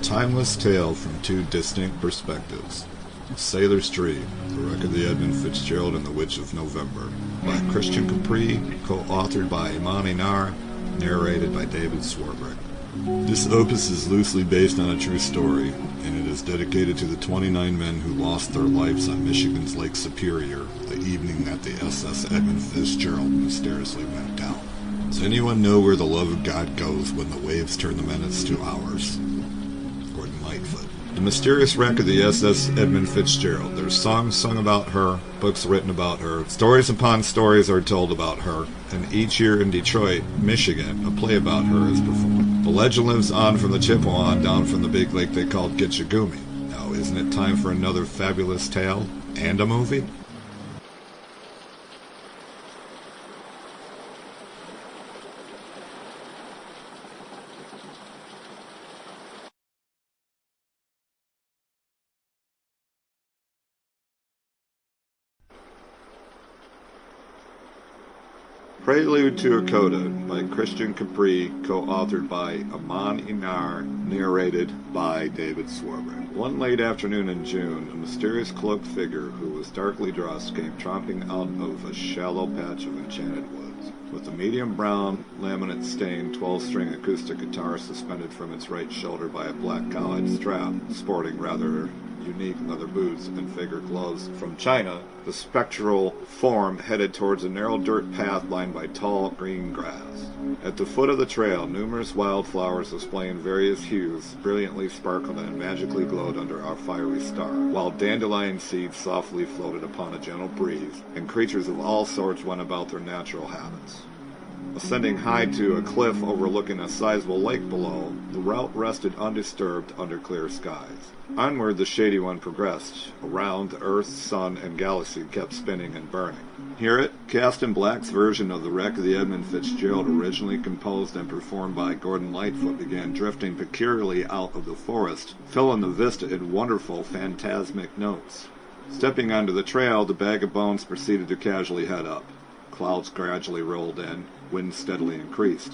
timeless tale from two distinct perspectives. A Sailor's Dream, the wreck of the Edmund Fitzgerald and the Witch of November, by Christian Capri, co-authored by Amon Aeinarr, narrated by David Swarbrick. This opus is loosely based on a true story, and it is dedicated to the 29 men who lost their lives on Michigan's Lake Superior the evening that the SS Edmund Fitzgerald mysteriously went down. Does anyone know where the love of God goes when the waves turn the minutes to hours? Lightfoot. The mysterious wreck of the SS Edmund Fitzgerald. There's songs sung about her, books written about her, stories upon stories are told about her, and each year in Detroit, Michigan, a play about her is performed. The legend lives on from the Chippewa down from the big lake they called Gitchagumi. Now, isn't it time for another fabulous tale and a movie? Prelude to a Coda by Christian Capri, co-authored by Amon Aeinarr, narrated by David Swarbrick. One late afternoon in June, a mysterious cloaked figure who was darkly dressed came tromping out of a shallow patch of enchanted woods. With a medium brown, laminate-stained 12-string acoustic guitar suspended from its right shoulder by a black cowhide strap, sporting rather unique leather boots and figure gloves from China, the spectral form headed towards a narrow dirt path lined by tall green grass. At the foot of the trail, numerous wildflowers displaying various hues brilliantly sparkled and magically glowed under our fiery star, while dandelion seeds softly floated upon a gentle breeze, and creatures of all sorts went about their natural habits. Ascending high to a cliff overlooking a sizable lake below, the route rested undisturbed under clear skies. Onward the shady one progressed. Around, the Earth, Sun, and galaxy kept spinning and burning. Hear it? Cast in Black's version of the wreck of the Edmund Fitzgerald, originally composed and performed by Gordon Lightfoot, began drifting peculiarly out of the forest, filling the vista in wonderful, phantasmic notes. Stepping onto the trail, the bag of bones proceeded to casually head up. Clouds gradually rolled in, wind steadily increased.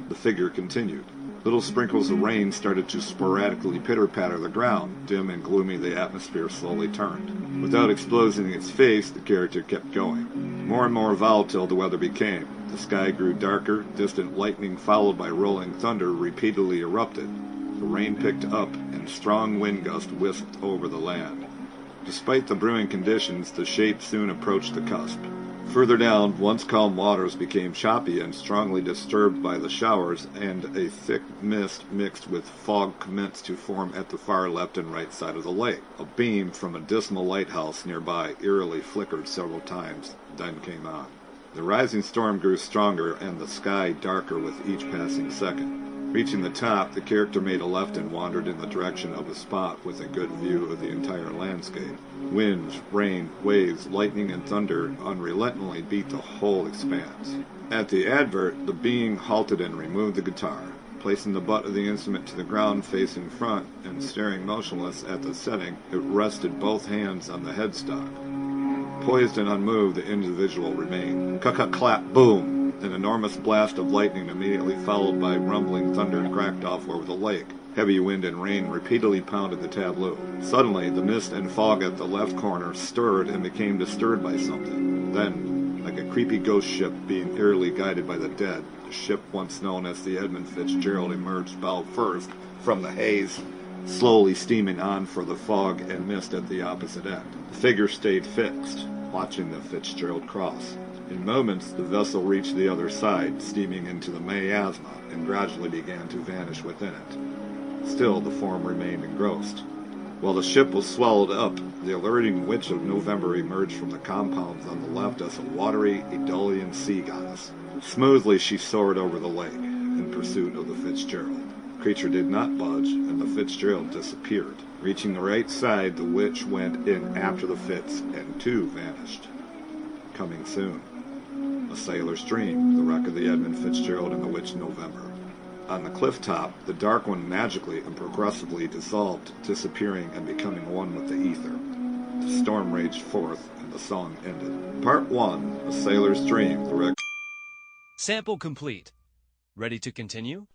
The figure continued. Little sprinkles of rain started to sporadically pitter-patter the ground. Dim and gloomy, the atmosphere slowly turned. Without exposing its face, the character kept going. More and more volatile the weather became. The sky grew darker, distant lightning followed by rolling thunder repeatedly erupted. The rain picked up, and strong wind gusts whisked over the land. Despite the brewing conditions, the shape soon approached the cusp. Further down, once calm waters became choppy and strongly disturbed by the showers, and a thick mist mixed with fog commenced to form at the far left and right side of the lake. A beam from a dismal lighthouse nearby eerily flickered several times, then came on. The rising storm grew stronger, and the sky darker with each passing second. Reaching the top, the character made a left and wandered in the direction of a spot with a good view of the entire landscape. Winds, rain, waves, lightning, and thunder unrelentingly beat the whole expanse. At the advert, the being halted and removed the guitar. Placing the butt of the instrument to the ground facing front and staring motionless at the setting, it rested both hands on the headstock. Poised and unmoved, the individual remained. Clap, boom! An enormous blast of lightning immediately followed by rumbling thunder cracked off over the lake. Heavy wind and rain repeatedly pounded the tableau. Suddenly, the mist and fog at the left corner stirred and became disturbed by something. Then, like a creepy ghost ship being eerily guided by the dead, the ship once known as the Edmund Fitzgerald emerged bow first from the haze, slowly steaming on for the fog and mist at the opposite end. The figure stayed fixed, watching the Fitzgerald cross. In moments, the vessel reached the other side, steaming into the miasma, and gradually began to vanish within it. Still, the form remained engrossed. While the ship was swallowed up, the alluring Witch of November emerged from the compounds on the left as a watery, Aeolian sea goddess. Smoothly she soared over the lake, in pursuit of the Fitzgerald. The creature did not budge, and the Fitzgerald disappeared. Reaching the right side, the witch went in after the Fitz, and too vanished. Coming soon. A Sailor's Dream, the wreck of the Edmund Fitzgerald and the Witch of November. On the cliff top, the Dark One magically and progressively dissolved, disappearing and becoming one with the ether. The storm raged forth, and the song ended. Part 1, A Sailor's Dream, the wreck. Sample complete. Ready to continue?